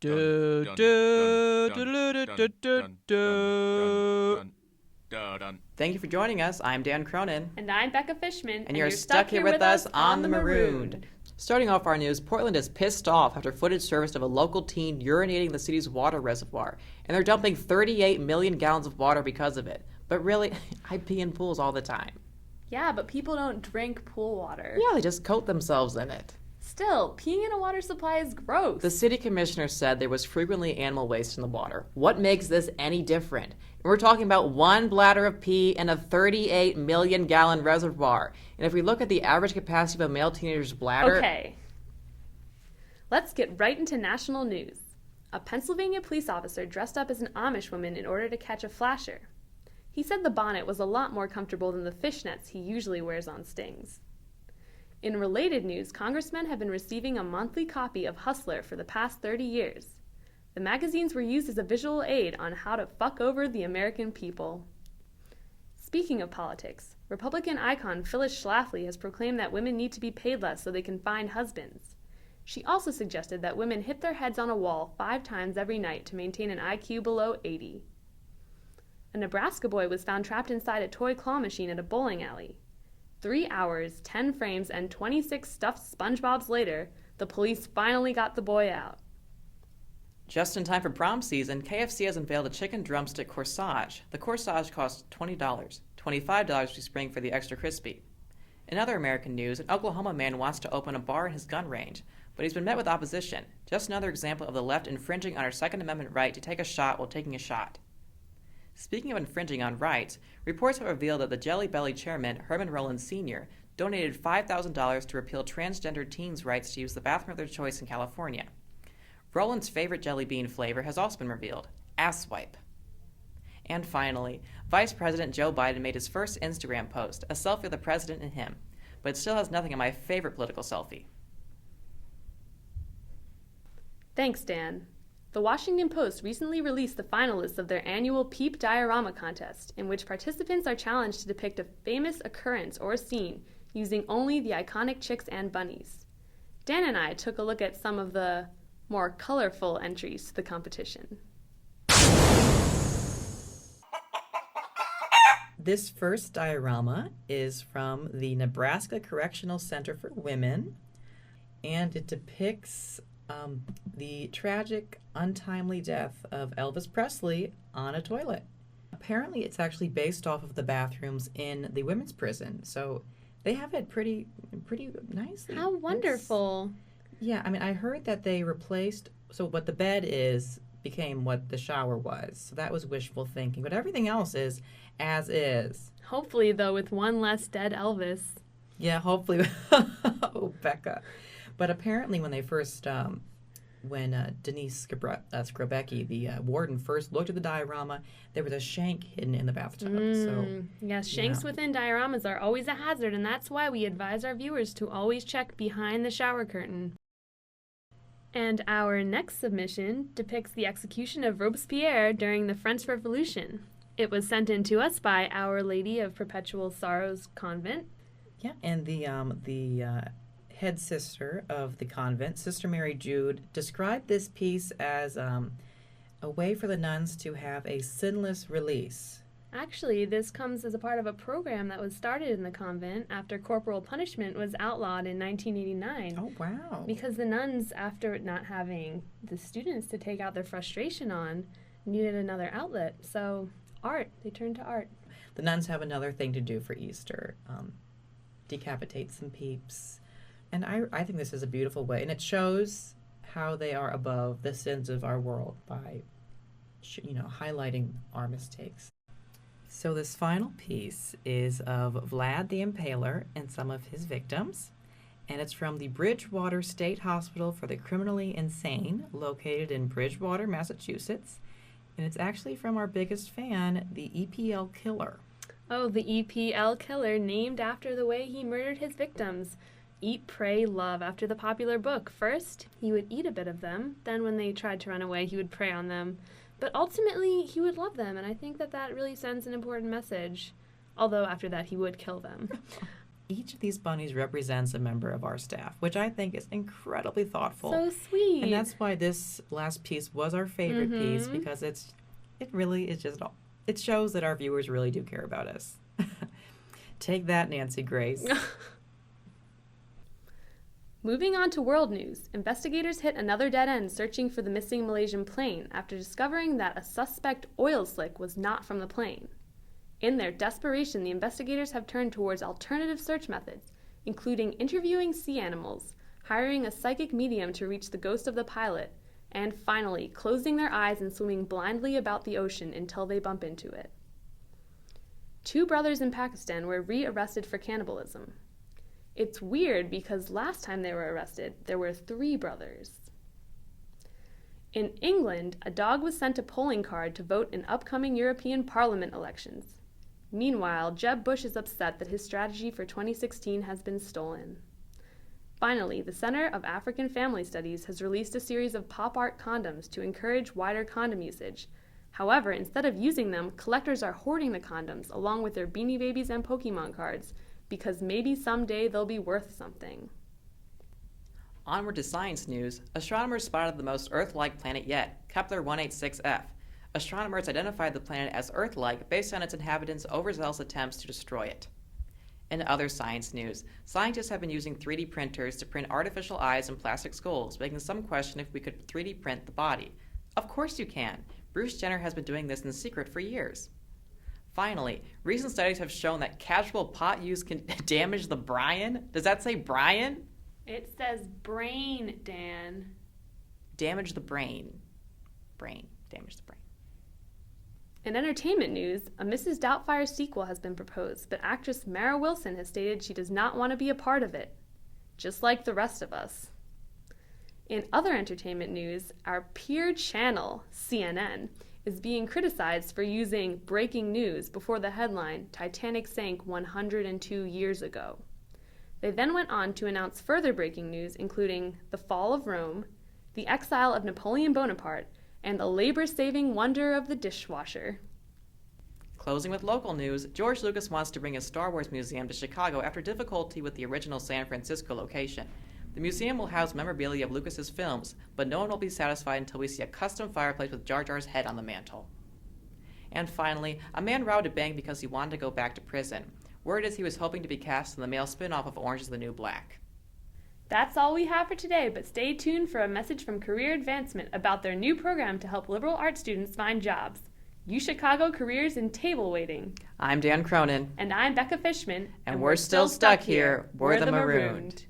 Thank you for joining us. I'm Dan Cronin. And I'm Becca Fishman. And you're stuck here with us on the Marooned. Starting off our news, Portland is pissed off after footage surfaced of a local teen urinating in the city's water reservoir. And they're dumping 38 million gallons of water because of it. But really, I pee in pools all the time. Yeah, but people don't drink pool water. Yeah, they just coat themselves in it. Still, peeing in a water supply is gross. The city commissioner said there was frequently animal waste in the water. What makes this any different? And we're talking about one bladder of pee in a 38 million gallon reservoir. And if we look at the average capacity of a male teenager's bladder... Okay. Let's get right into national news. A Pennsylvania police officer dressed up as an Amish woman in order to catch a flasher. He said the bonnet was a lot more comfortable than the fishnets he usually wears on stings. In related news, congressmen have been receiving a monthly copy of Hustler for the past 30 years. The magazines were used as a visual aid on how to fuck over the American people. Speaking of politics, Republican icon Phyllis Schlafly has proclaimed that women need to be paid less so they can find husbands. She also suggested that women hit their heads on a wall 5 times every night to maintain an IQ below 80. A Nebraska boy was found trapped inside a toy claw machine at a bowling alley. 3 hours, 10 frames, and 26 stuffed SpongeBobs later, the police finally got the boy out. Just in time for prom season, KFC has unveiled a chicken drumstick corsage. The corsage costs $20, $25 if you spring for the extra crispy. In other American news, an Oklahoma man wants to open a bar in his gun range, but he's been met with opposition. Just another example of the left infringing on our Second Amendment right to take a shot while taking a shot. Speaking of infringing on rights, reports have revealed that the Jelly Belly chairman, Herman Rowland Sr., donated $5,000 to repeal transgender teens' rights to use the bathroom of their choice in California. Rowland's favorite jelly bean flavor has also been revealed, asswipe. And finally, Vice President Joe Biden made his first Instagram post, a selfie of the president and him, but it still has nothing on my favorite political selfie. Thanks, Dan. The Washington Post recently released the finalists of their annual Peep Diorama contest, in which participants are challenged to depict a famous occurrence or scene using only the iconic chicks and bunnies. Dan and I took a look at some of the more colorful entries to the competition. This first diorama is from the Nebraska Correctional Center for Women, and it depicts the tragic, untimely death of Elvis Presley on a toilet. Apparently, it's actually based off of the bathrooms in the women's prison, so they have it pretty nicely. How wonderful! Yeah, I mean, I heard that they replaced, so what the bed is became what the shower was, so that was wishful thinking, but everything else is as is. Hopefully, though, with one less dead Elvis. Yeah, hopefully. Oh, Becca. But apparently when they first, when Denise Skrobecki, the warden, first looked at the diorama, there was a shank hidden in the bathtub. Yes, shanks within dioramas are always a hazard, and that's why we advise our viewers to always check behind the shower curtain. And our next submission depicts the execution of Robespierre during the French Revolution. It was sent in to us by Our Lady of Perpetual Sorrows Convent. Yeah, and the head sister of the convent, Sister Mary Jude, described this piece as a way for the nuns to have a sinless release. Actually, this comes as a part of a program that was started in the convent after corporal punishment was outlawed in 1989. Oh, wow. Because the nuns, after not having the students to take out their frustration on, needed another outlet. So art, they turned to art. The nuns have another thing to do for Easter, decapitate some peeps. And I think this is a beautiful way, and it shows how they are above the sins of our world by, highlighting our mistakes. So this final piece is of Vlad the Impaler and some of his victims, and it's from the Bridgewater State Hospital for the Criminally Insane, located in Bridgewater, Massachusetts, and it's actually from our biggest fan, the EPL Killer. Oh, the EPL Killer, named after the way he murdered his victims. Eat, Pray, Love, after the popular book. First, he would eat a bit of them. Then when they tried to run away, he would prey on them. But ultimately, he would love them, and I think that really sends an important message. Although after that, he would kill them. Each of these bunnies represents a member of our staff, which I think is incredibly thoughtful. So sweet. And that's why this last piece was our favorite piece, because it really is just, it shows that our viewers really do care about us. Take that, Nancy Grace. Moving on to world news, investigators hit another dead end searching for the missing Malaysian plane after discovering that a suspect oil slick was not from the plane. In their desperation, the investigators have turned towards alternative search methods, including interviewing sea animals, hiring a psychic medium to reach the ghost of the pilot, and finally, closing their eyes and swimming blindly about the ocean until they bump into it. 2 brothers in Pakistan were re-arrested for cannibalism. It's weird because last time they were arrested, there were 3 brothers. In England, a dog was sent a polling card to vote in upcoming European Parliament elections. Meanwhile, Jeb Bush is upset that his strategy for 2016 has been stolen. Finally, the Center of African Family Studies has released a series of pop art condoms to encourage wider condom usage. However, instead of using them, collectors are hoarding the condoms along with their Beanie Babies and Pokemon cards because maybe someday they'll be worth something. Onward to science news, astronomers spotted the most Earth-like planet yet, Kepler 186f. Astronomers identified the planet as Earth-like based on its inhabitants' overzealous attempts to destroy it. In other science news, scientists have been using 3D printers to print artificial eyes and plastic skulls, making some question if we could 3D print the body. Of course you can. Bruce Jenner has been doing this in secret for years. Finally, recent studies have shown that casual pot use can damage the brain. Does that say Brian? It says brain, Dan. Damage the brain. Damage the brain. In entertainment news, a Mrs. Doubtfire sequel has been proposed, but actress Mara Wilson has stated she does not want to be a part of it, just like the rest of us. In other entertainment news, our peer channel, CNN, is being criticized for using breaking news before the headline, "Titanic sank 102 years ago." They then went on to announce further breaking news, including the fall of Rome, the exile of Napoleon Bonaparte, and the labor-saving wonder of the dishwasher. Closing with local news, George Lucas wants to bring his Star Wars museum to Chicago after difficulty with the original San Francisco location. The museum will house memorabilia of Lucas's films, but no one will be satisfied until we see a custom fireplace with Jar Jar's head on the mantle. And finally, a man robbed a bank because he wanted to go back to prison. Word is he was hoping to be cast in the male spin-off of Orange is the New Black. That's all we have for today, but stay tuned for a message from Career Advancement about their new program to help liberal arts students find jobs. UChicago Careers in Table Waiting. I'm Dan Cronin. And I'm Becca Fishman. And we're still stuck here. We're the Marooned.